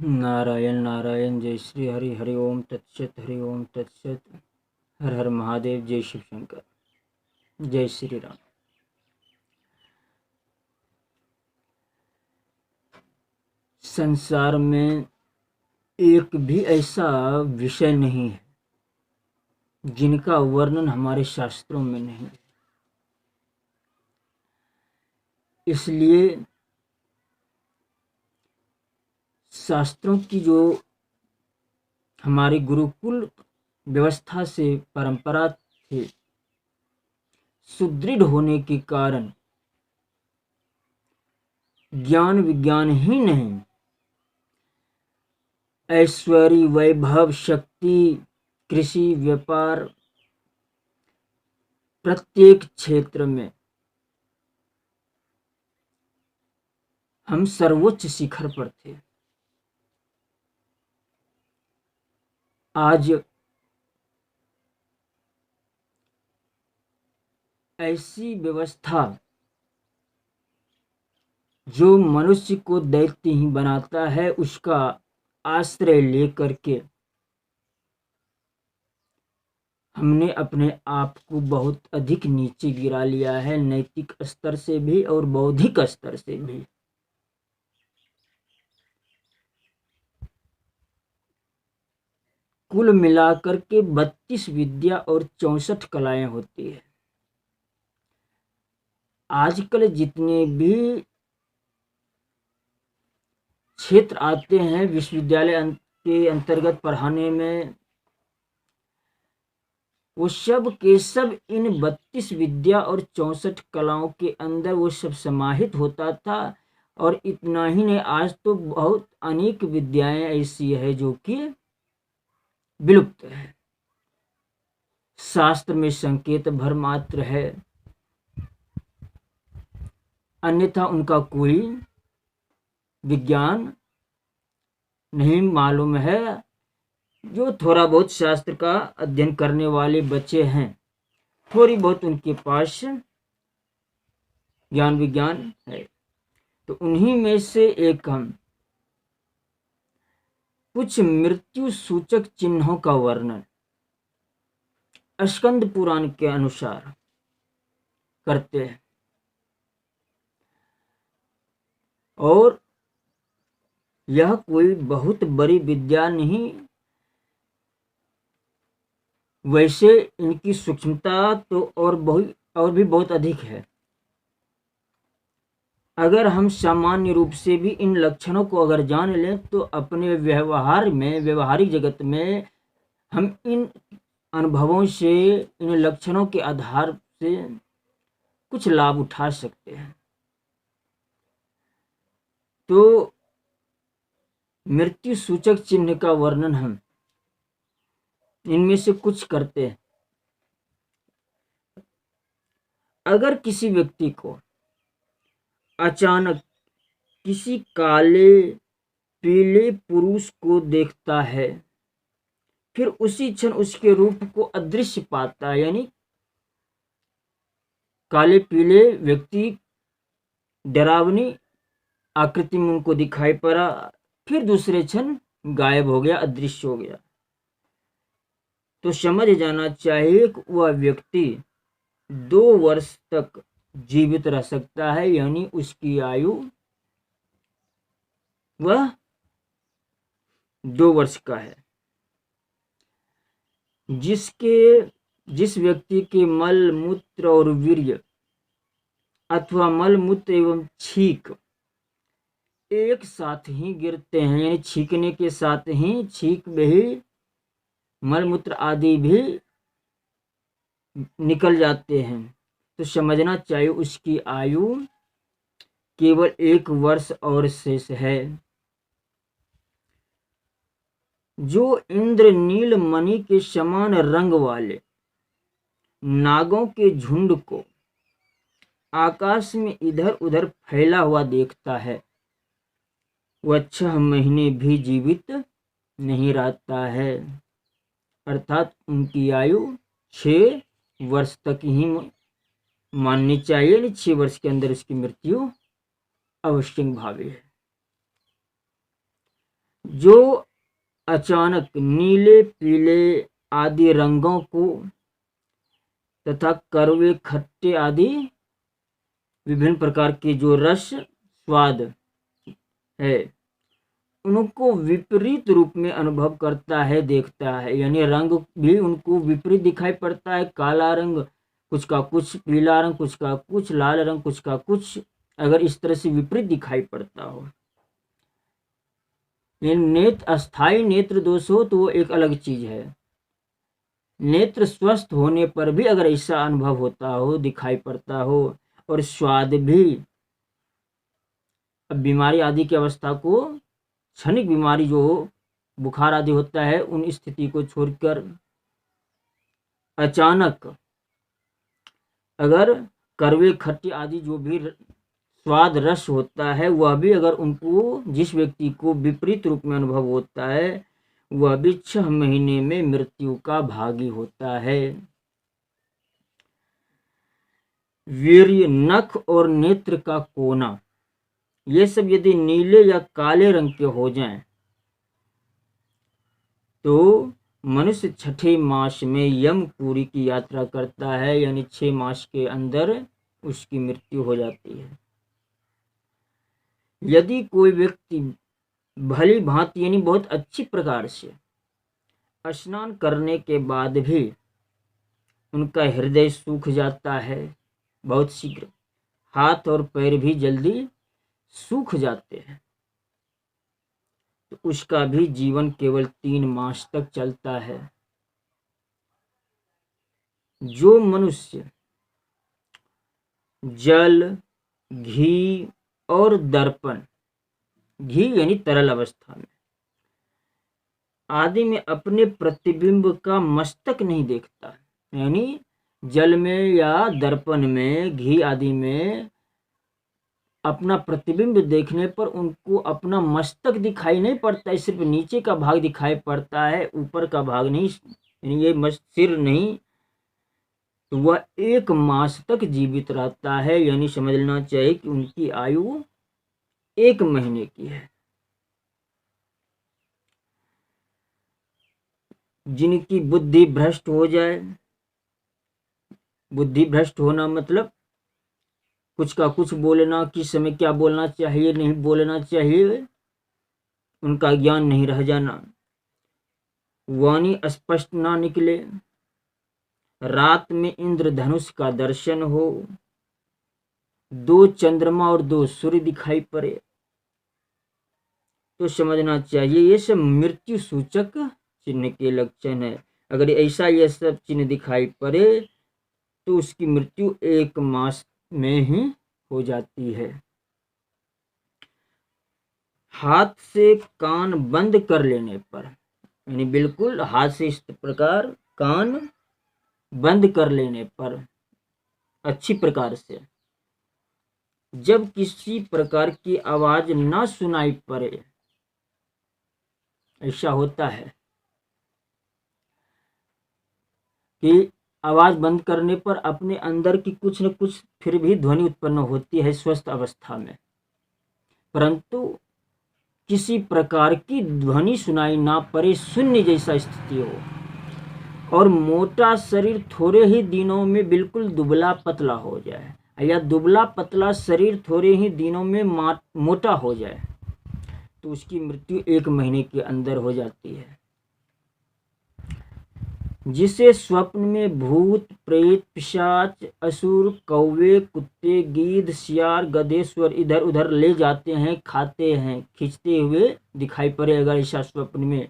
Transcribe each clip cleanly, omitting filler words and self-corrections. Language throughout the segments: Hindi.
नारायण नारायण। जय श्री हरि। हरि ओम तत्सत। हरि ओम तत्सत। हर हर महादेव। जय शिव शंकर। जय श्री राम। संसार में एक भी ऐसा विषय नहीं है जिनका वर्णन हमारे शास्त्रों में नहीं। इसलिए शास्त्रों की जो हमारी गुरुकुल व्यवस्था से परंपरा थे, सुदृढ़ होने के कारण ज्ञान विज्ञान ही नहीं, ऐश्वर्य, वैभव, शक्ति, कृषि, व्यापार, प्रत्येक क्षेत्र में हम सर्वोच्च शिखर पर थे। आज ऐसी व्यवस्था जो मनुष्य को दैत्य ही बनाता है, उसका आश्रय लेकर के हमने अपने आप को बहुत अधिक नीचे गिरा लिया है, नैतिक स्तर से भी और बौद्धिक स्तर से भी। कुल मिलाकर के 32 विद्या और 64 कलाएं होती है। आजकल जितने भी क्षेत्र आते हैं विश्वविद्यालय के अंतर्गत पढ़ाने में, वो सब के सब इन 32 विद्या और 64 कलाओं के अंदर वो सब समाहित होता था। और इतना ही नहीं, आज तो बहुत अनेक विद्याएं ऐसी है जो कि विलुप्त है, शास्त्र में संकेत भर मात्र है, अन्यथा उनका कोई विज्ञान नहीं मालूम है। जो थोड़ा बहुत शास्त्र का अध्ययन करने वाले बच्चे हैं, थोड़ी बहुत उनके पास ज्ञान विज्ञान है। तो उन्हीं में से एक हम कुछ मृत्यु सूचक चिन्हों का वर्णन स्कंद पुराण के अनुसार करते हैं। और यह कोई बहुत बड़ी विद्या नहीं, वैसे इनकी सूक्ष्मता तो और भी बहुत अधिक है। अगर हम सामान्य रूप से भी इन लक्षणों को अगर जान लें तो अपने व्यवहार में, व्यवहारिक जगत में हम इन अनुभवों से, इन लक्षणों के आधार से कुछ लाभ उठा सकते हैं। तो मृत्यु सूचक चिन्ह का वर्णन हम इनमें से कुछ करते हैं। अगर किसी व्यक्ति को अचानक किसी काले पीले पुरुष को देखता है, फिर उसी क्षण उसके रूप को अदृश्य पाता है, यानी काले पीले व्यक्ति डरावनी आकृति में उनको दिखाई पड़ा, फिर दूसरे क्षण गायब हो गया, अदृश्य हो गया, तो समझ जाना चाहिए कि वह व्यक्ति 2 वर्ष तक जीवित रह सकता है, यानी उसकी आयु वह 2 वर्ष का है। जिस व्यक्ति के मल मूत्र और वीर्य अथवा मल मूत्र एवं छींक एक साथ ही गिरते हैं, यानी छींकने के साथ ही छींक में ही मल मूत्र आदि भी निकल जाते हैं, तो समझना चाहिए उसकी आयु केवल 1 वर्ष और शेष है। जो इंद्रनील मणि के समान रंग वाले नागों के झुंड को आकाश में इधर उधर फैला हुआ देखता है, वह 6 महीने भी जीवित नहीं रहता है, अर्थात उनकी आयु 6 वर्ष तक ही माननी चाहिए। 6 वर्ष के अंदर उसकी मृत्यु अवश्य भावी है। जो अचानक नीले पीले आदि रंगों को तथा कड़वे खट्टे आदि विभिन्न प्रकार के जो रस स्वाद है उनको विपरीत रूप में अनुभव करता है, देखता है। यानी रंग भी उनको विपरीत दिखाई पड़ता है, काला रंग, कुछ का कुछ पीला रंग, कुछ का कुछ लाल रंग, कुछ का कुछ, अगर इस तरह से विपरीत दिखाई पड़ता हो। ये नेत्र अस्थाई नेत्र दोष हो तो वो एक अलग चीज है। नेत्र स्वस्थ होने पर भी अगर ऐसा अनुभव होता हो, दिखाई पड़ता हो, और स्वाद भी, अब बीमारी आदि की अवस्था को, क्षणिक बीमारी जो बुखार आदि होता है उन स्थिति को छोड़कर अचानक अगर कड़वे खट्टे आदि जो भी स्वाद रस होता है वह भी अगर उनको, जिस व्यक्ति को विपरीत रूप में अनुभव होता है, वह भी 6 महीने में मृत्यु का भागी होता है। वीर्य, नख और नेत्र का कोना, ये सब यदि नीले या काले रंग के हो जाएं तो मनुष्य 6ठे मास में यमपुरी की यात्रा करता है, यानी 6 मास के अंदर उसकी मृत्यु हो जाती है। यदि कोई व्यक्ति भली भांति यानी बहुत अच्छी प्रकार से स्नान करने के बाद भी उनका हृदय सूख जाता है बहुत शीघ्र, हाथ और पैर भी जल्दी सूख जाते हैं, तो उसका भी जीवन केवल 3 मास तक चलता है। जो मनुष्य जल, घी और दर्पण, घी यानी तरल अवस्था में आदि में अपने प्रतिबिंब का मस्तक नहीं देखता, यानी जल में या दर्पण में, घी आदि में अपना प्रतिबिंब देखने पर उनको अपना मस्तक दिखाई नहीं पड़ता है, सिर्फ नीचे का भाग दिखाई पड़ता है, ऊपर का भाग नहीं, यानी ये सिर नहीं, तो वह 1 मास तक जीवित रहता है। यानी समझ लेना चाहिए कि उनकी आयु 1 महीने की है। जिनकी बुद्धि भ्रष्ट हो जाए, बुद्धि भ्रष्ट होना मतलब कुछ का कुछ बोलना, किस समय क्या बोलना चाहिए नहीं बोलना चाहिए, उनका ज्ञान नहीं रह जाना, वाणी स्पष्ट ना निकले, रात में इंद्रधनुष का दर्शन हो, 2 चंद्रमा और 2 सूर्य दिखाई पड़े, तो समझना चाहिए ये सब मृत्यु सूचक चिन्ह के लक्षण है। अगर ऐसा ये सब चिन्ह दिखाई पड़े तो उसकी मृत्यु 1 मास में ही हो जाती है। हाथ से कान बंद कर लेने पर, यानी बिल्कुल हाथ से इस प्रकार कान बंद कर लेने पर अच्छी प्रकार से, जब किसी प्रकार की आवाज ना सुनाई पड़े, ऐसा होता है कि आवाज बंद करने पर अपने अंदर की कुछ न कुछ फिर भी ध्वनि उत्पन्न होती है स्वस्थ अवस्था में, परंतु किसी प्रकार की ध्वनि सुनाई ना पड़े, शून्य जैसा स्थिति हो, और मोटा शरीर थोड़े ही दिनों में बिल्कुल दुबला पतला हो जाए, या दुबला पतला शरीर थोड़े ही दिनों में मोटा हो जाए, तो उसकी मृत्यु 1 महीने के अंदर हो जाती है। जिसे स्वप्न में भूत, प्रेत, पिशाच, असुर, कौवे, कुत्ते, गीध, सियार, गधे, स्वर इधर उधर ले जाते हैं, खाते हैं, खींचते हुए दिखाई पड़े, अगर ऐसा स्वप्न में,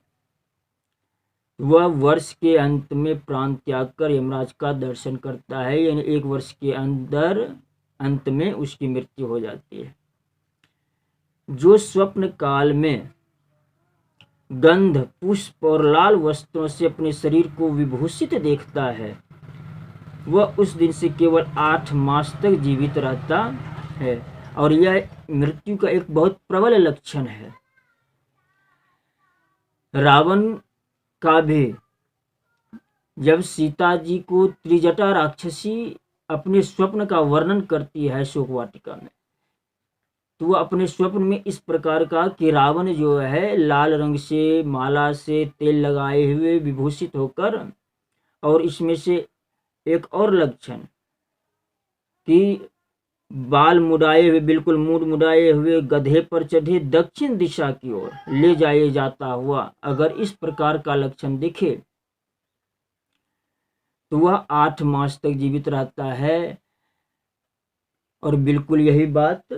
वह वर्ष के अंत में प्राण त्याग कर यमराज का दर्शन करता है, यानी 1 वर्ष के अंदर अंत में उसकी मृत्यु हो जाती है। जो स्वप्न काल में गंध, पुष्प और लाल वस्त्रों से अपने शरीर को विभूषित देखता है, वह उस दिन से केवल 8 मास तक जीवित रहता है, और यह मृत्यु का एक बहुत प्रबल लक्षण है। रावण का भी जब सीता जी को त्रिजटा राक्षसी अपने स्वप्न का वर्णन करती है शोक वाटिका में, तो वह अपने स्वप्न में इस प्रकार का कि रावण जो है लाल रंग से, माला से, तेल लगाए हुए विभूषित होकर, और इसमें से एक और लक्षण कि बाल मुड़ाए हुए, बिल्कुल मूड मुड़ाए हुए गधे पर चढ़े दक्षिण दिशा की ओर ले जाए जाता हुआ, अगर इस प्रकार का लक्षण दिखे तो वह 8 मास तक जीवित रहता है। और बिल्कुल यही बात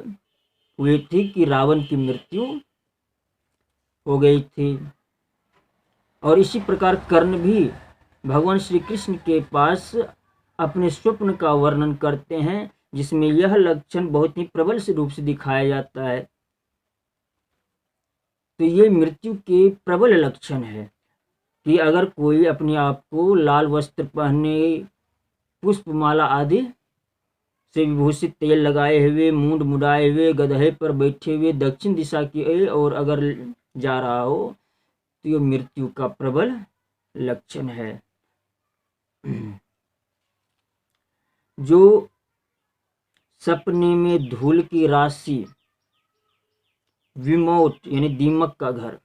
हुई थी कि रावण की मृत्यु हो गई थी। और इसी प्रकार कर्ण भी भगवान श्री कृष्ण के पास अपने स्वप्न का वर्णन करते हैं, जिसमें यह लक्षण बहुत ही प्रबल से रूप से दिखाया जाता है। तो ये मृत्यु के प्रबल लक्षण है कि अगर कोई अपने आप को लाल वस्त्र पहने, पुष्पमाला आदि से विभूषित, तेल लगाए हुए, मूंड मुड़ाए हुए, गधे पर बैठे हुए दक्षिण दिशा की ओर अगर जा रहा हो, तो यह मृत्यु का प्रबल लक्षण है। जो सपने में धूल की राशि, विमोट यानी दीमक का घर,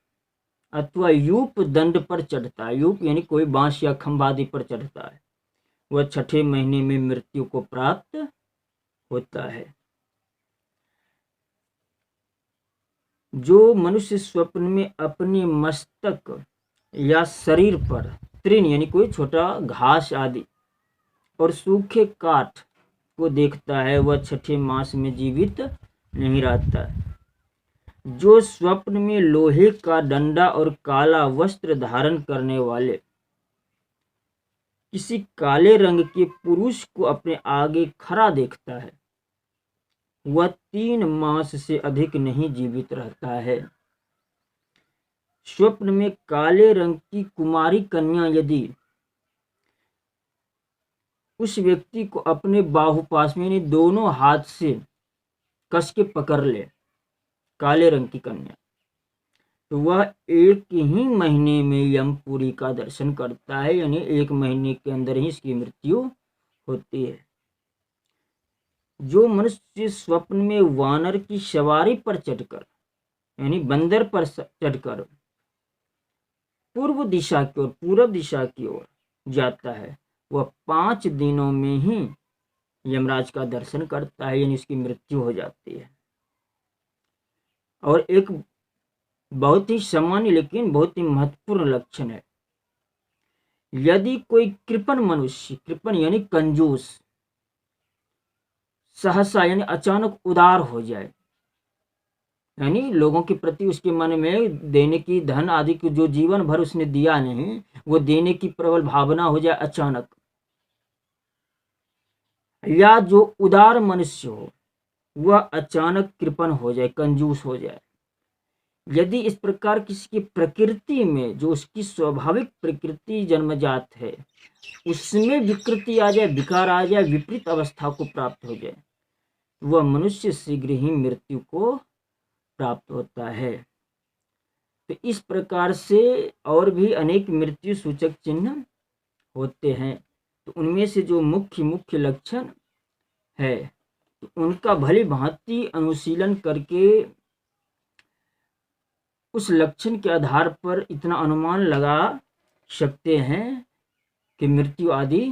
अथवा यूप दंड पर चढ़ता है, यूप यानी कोई बांस या खंभा आदि पर चढ़ता है, वह 6ठे महीने में मृत्यु को प्राप्त होता है। जो मनुष्य स्वप्न में अपने मस्तक या शरीर पर तृण यानी कोई छोटा घास आदि और सूखे काठ को देखता है, वह 6ठे मास में जीवित नहीं रहता है। जो स्वप्न में लोहे का डंडा और काला वस्त्र धारण करने वाले किसी काले रंग के पुरुष को अपने आगे खड़ा देखता है, वह 3 मास से अधिक नहीं जीवित रहता है। स्वप्न में काले रंग की कुमारी कन्या यदि उस व्यक्ति को अपने बाहुपाश में यानी दोनों हाथ से कस के पकड़ ले, काले रंग की कन्या, तो वह 1 ही महीने में यमपुरी का दर्शन करता है, यानी 1 महीने के अंदर ही इसकी मृत्यु होती है। जो मनुष्य स्वप्न में वानर की सवारी पर चढ़कर यानी बंदर पर चढ़कर पूर्व दिशा की ओर, पूरब दिशा की ओर जाता है, वह 5 दिनों में ही यमराज का दर्शन करता है, यानी उसकी मृत्यु हो जाती है। और एक बहुत ही सामान्य लेकिन बहुत ही महत्वपूर्ण लक्षण है, यदि कोई कृपण मनुष्य, कृपण यानी कंजूस, सहसा यानी अचानक उदार हो जाए, यानी लोगों के प्रति उसके मन में देने की, धन आदि की जो जीवन भर उसने दिया नहीं, वो देने की प्रबल भावना हो जाए अचानक, या जो उदार मनुष्य हो वह अचानक कृपण हो जाए, कंजूस हो जाए, यदि इस प्रकार किसी की प्रकृति में, जो उसकी स्वाभाविक प्रकृति जन्मजात है, उसमें विकृति आ जाए, विकार आ जाए, विपरीत अवस्था को प्राप्त हो जाए, वह मनुष्य शीघ्र ही मृत्यु को प्राप्त होता है। तो इस प्रकार से और भी अनेक मृत्यु सूचक चिन्ह होते हैं। तो उनमें से जो मुख्य मुख्य लक्षण है, तो उनका भली भांति अनुशीलन करके उस लक्षण के आधार पर इतना अनुमान लगा सकते हैं कि मृत्यु आदि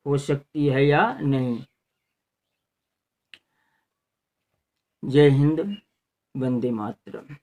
हो सकती है या नहीं। जय हिंद, वंदे मातरम।